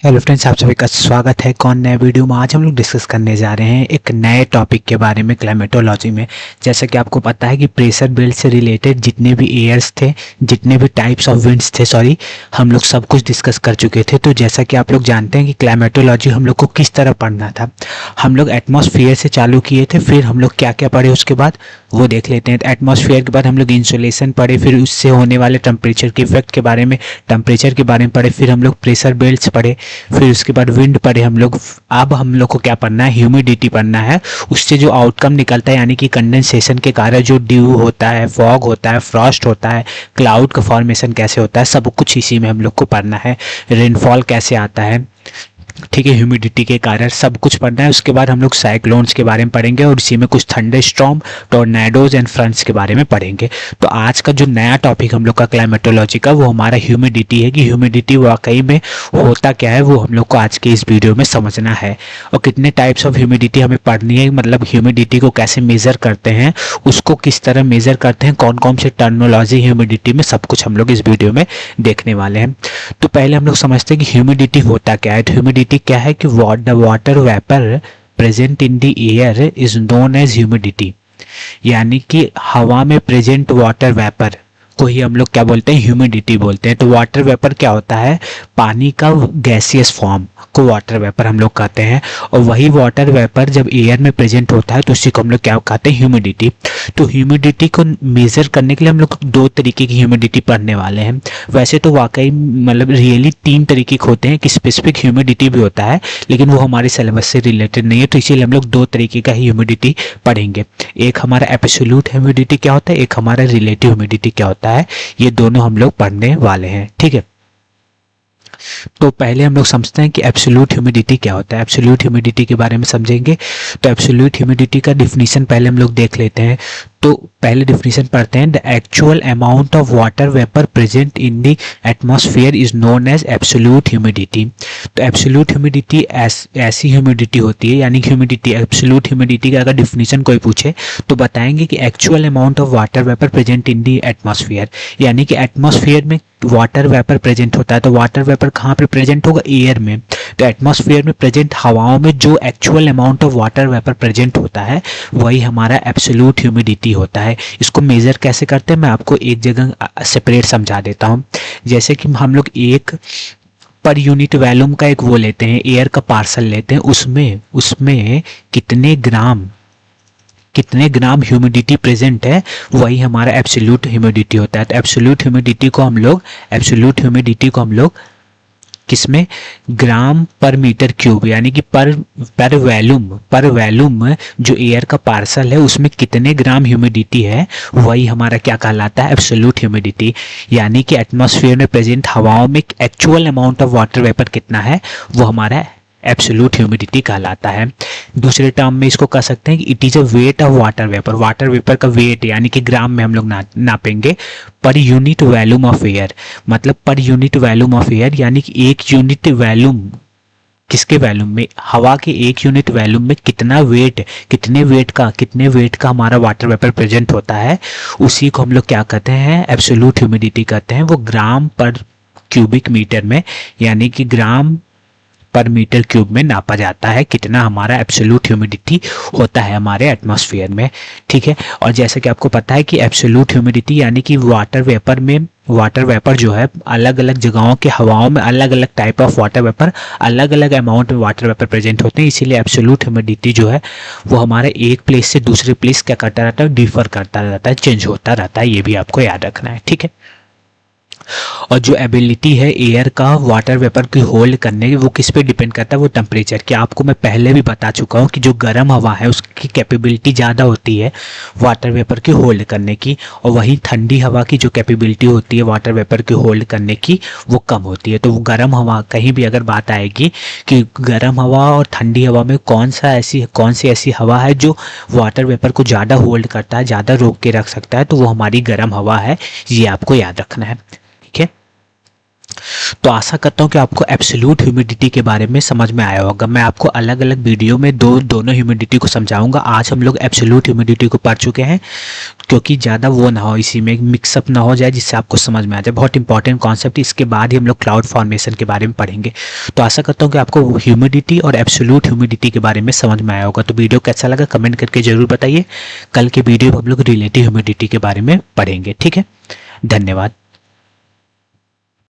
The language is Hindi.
हेलो फ्रेंड्स, आप सभी का स्वागत है कौन नए वीडियो में। आज हम लोग डिस्कस करने जा रहे हैं एक नए टॉपिक के बारे में क्लाइमेटोलॉजी में। जैसा कि आपको पता है कि प्रेशर बेल्ट से रिलेटेड जितने भी एयर्स थे, जितने भी टाइप्स ऑफ विंड्स थे, हम लोग सब कुछ डिस्कस कर चुके थे। तो जैसा कि आप लोग जानते हैं कि क्लाइमेटोलॉजी हम लोग को किस तरह पढ़ना था। हम लोग एटमॉस्फेयर से चालू किए थे, फिर हम लोग क्या क्या पढ़े उसके बाद वो देख लेते हैं। एटमॉस्फेयर के बाद हम लोग इंसुलेशन पढ़े, फिर उससे होने वाले टेम्परेचर के इफेक्ट के बारे में पढ़े, फिर हम लोग प्रेशर बेल्ट्स पढ़े, फिर उसके बाद विंड पढ़े हम लोग। अब हम लोग को क्या पढ़ना है, ह्यूमिडिटी पढ़ना है। उससे जो आउटकम निकलता है, यानी कि कंडेंसेशन के कारण जो ड्यू होता है, फॉग होता है, फ्रॉस्ट होता है, क्लाउड का फॉर्मेशन कैसे होता है, सब कुछ इसी में हम लोग को पढ़ना है। रेनफॉल कैसे आता है, ठीक है, ह्यूमिडिटी के कारण सब कुछ पढ़ना है। उसके बाद हम लोग साइक्लोन्स के बारे में पढ़ेंगे और इसी में कुछ thunder storm, tornadoes and fronts के बारे में पढ़ेंगे। तो आज का जो नया टॉपिक हम लोग का क्लाइमेटोलॉजी का, वो हमारा ह्यूमिडिटी है कि ह्यूमिडिटी वाकई में होता क्या है, वो हम लोग को आज के इस वीडियो में समझना है। और कितने टाइप्स ऑफ ह्यूमिडिटी हमें पढ़नी है, मतलब ह्यूमिडिटी को कैसे मेज़र करते हैं, उसको किस तरह मेज़र करते हैं, कौन कौन से टर्मिनोलॉजी ह्यूमिडिटी में, सब कुछ हम लोग इस वीडियो में देखने वाले हैं। तो पहले हम लोग समझते हैं कि ह्यूमिडिटी होता क्या है। ह्यूमिडिटी क्या है कि the water vapour present in the air is known as humidity, यानी कि हवा में प्रेजेंट वाटर वेपर को ही हम लोग क्या बोलते हैं, ह्यूमिडिटी बोलते हैं। तो वाटर वेपर क्या होता है, पानी का गैसियस फॉर्म को वाटर वेपर हम लोग कहते हैं। और वही वाटर वेपर जब एयर में प्रेजेंट होता है तो उसी को हम लोग क्या कहते हैं, ह्यूमिडिटी। तो ह्यूमिडिटी को मेजर करने के लिए हम लोग दो तरीके की ह्यूमिडिटी पढ़ने वाले हैं। वैसे तो वाकई मतलब रियली तीन तरीके के होते हैं, कि स्पेसिफिक ह्यूमिडिटी भी होता है, लेकिन वो हमारे सिलेबस से रिलेटेड नहीं है, तो इसीलिए हम लोग दो तरीके का ह्यूमिडिटी पढ़ेंगे। एक हमारा एब्सोल्यूट ह्यूमिडिटी क्या होता है, एक हमारा रिलेटिव ह्यूमिडिटी क्या होता है। ये दोनों हम लोग पढ़ने वाले हैं, ठीक है। तो पहले हम लोग समझते हैं कि एब्सोल्यूट ह्यूमिडिटी क्या होता है। एब्सोल्यूट ह्यूमिडिटी के बारे में समझेंगे। तो एब्सोल्यूट ह्यूमिडिटी का डिफिनीशन पहले हम लोग देख लेते हैं। तो पहले डिफिनीशन पढ़ते हैं, the actual amount of water vapour present in the atmosphere is known as absolute humidity. तो एब्सोल्यूट ह्यूमिडिटी ऐसी ह्यूमिडिटी होती है, यानी ह्यूमिडिटी, एब्सोल्यूट ह्यूमिडिटी का अगर डिफिनीशन कोई पूछे तो बताएंगे कि actual amount of water vapour present in the atmosphere, यानी कि एटमॉस्फेयर में वाटर वेपर प्रेजेंट होता है। तो वाटर वेपर कहाँ पे प्रेजेंट होगा, एयर में। तो एटमॉस्फेयर में प्रेजेंट हवाओं में जो actual amount of water vapour present होता है, वही हमारा एब्सोल्यूट ह्यूमिडिटी होता है। इसको मेजर कैसे करते हैं, मैं आपको एक जगह सेपरेट समझा देता हूँ। जैसे कि हम लोग एक पर यूनिट वॉल्यूम का एक वो लेते हैं, एयर का पार्सल लेते हैं, उसमें कितने ग्राम ह्यूमिडिटी प्रेजेंट है, वही हमारा एब्सोल्यूट ह्यूमिडिटी होता है। तो एब्सोल्यूट ह्यूमिडिटी को हम लोग किसमें, ग्राम पर मीटर क्यूब, यानी कि पर वॉल्यूम जो एयर का पार्सल है उसमें कितने ग्राम ह्यूमिडिटी है, वही हमारा क्या कहलाता है, एब्सोल्यूट ह्यूमिडिटी। यानी कि एटमॉस्फेयर में प्रेजेंट हवाओं में actual amount of water vapour कितना है, वो हमारा एब्सोल्यूट ह्यूमिडिटी कहलाता है। दूसरे टर्म में इसको कह सकते हैं कि it is a weight of water vapour. Water vapour का वेट यानी कि ग्राम में हम लोग नापेंगे per unit volume of air, मतलब per unit volume of air, यानी कि एक यूनिट वॉल्यूम, किसके वॉल्यूम में, हवा के एक यूनिट वॉल्यूम में कितने वेट का हमारा वाटर वेपर प्रेजेंट होता है, उसी को हम लोग क्या कहते हैं, एब्सोल्यूट ह्यूमिडिटी कहते हैं। वो ग्राम पर क्यूबिक मीटर में, यानी कि ग्राम पर मीटर क्यूब में नापा जाता है कितना हमारा एब्सोल्यूट ह्यूमिडिटी होता है हमारे एटमॉस्फेयर में, ठीक है। और जैसे कि आपको पता है कि एब्सोल्यूट ह्यूमिडिटी यानी कि वाटर वेपर जो है, अलग अलग जगहों के हवाओं में अलग अलग टाइप ऑफ वाटर वेपर, अलग अलग अमाउंट में वाटर वेपर प्रेजेंट होते हैं। इसीलिए एब्सोल्यूट ह्यूमिडिटी जो है वो हमारे एक प्लेस से दूसरे प्लेस क्या करता रहता है, डिफर करता रहता है, चेंज होता रहता है। ये भी आपको याद रखना है, ठीक है। और जो एबिलिटी है एयर का वाटर वेपर की होल्ड करने की, वो किस पे डिपेंड करता है, वो टेम्परेचर। कि आपको मैं पहले भी बता चुका हूँ कि जो गर्म हवा है उसकी कैपेबिलिटी ज़्यादा होती है वाटर वेपर की होल्ड करने की, और वहीं ठंडी हवा की जो कैपेबिलिटी होती है वाटर वेपर की होल्ड करने की, वो कम होती है। तो वो गर्म हवा, कहीं भी अगर बात आएगी कि गर्म हवा और ठंडी हवा में कौन सी ऐसी हवा है जो वाटर वेपर को ज़्यादा होल्ड करता है, ज़्यादा रोक के रख सकता है, तो वो हमारी गर्म हवा है। ये आपको याद रखना है, ठीक है। तो आशा करता हूँ कि आपको एब्सोल्यूट ह्यूमिडिटी के बारे में समझ में आया होगा। मैं आपको अलग अलग वीडियो में दोनों ह्यूमिडिटी को समझाऊंगा। आज हम लोग एब्सोल्यूट ह्यूमिडिटी को पढ़ चुके हैं, क्योंकि ज़्यादा वो ना हो, इसी में मिक्सअप ना हो जाए, जिससे आपको समझ में आ जाए। बहुत इंपॉर्टेंट कॉन्सेप्ट। इसके बाद ही हम लोग क्लाउड फॉर्मेशन के बारे में पढ़ेंगे। तो आशा करता हूँ कि आपको ह्यूमिडिटी और एब्सोल्यूट ह्यूमिडिटी के बारे में समझ में आया होगा। तो वीडियो कैसा लगा कमेंट करके जरूर बताइए। कल के वीडियो में हम लोग रिलेटिव ह्यूमिडिटी के बारे में पढ़ेंगे। ठीक है, धन्यवाद।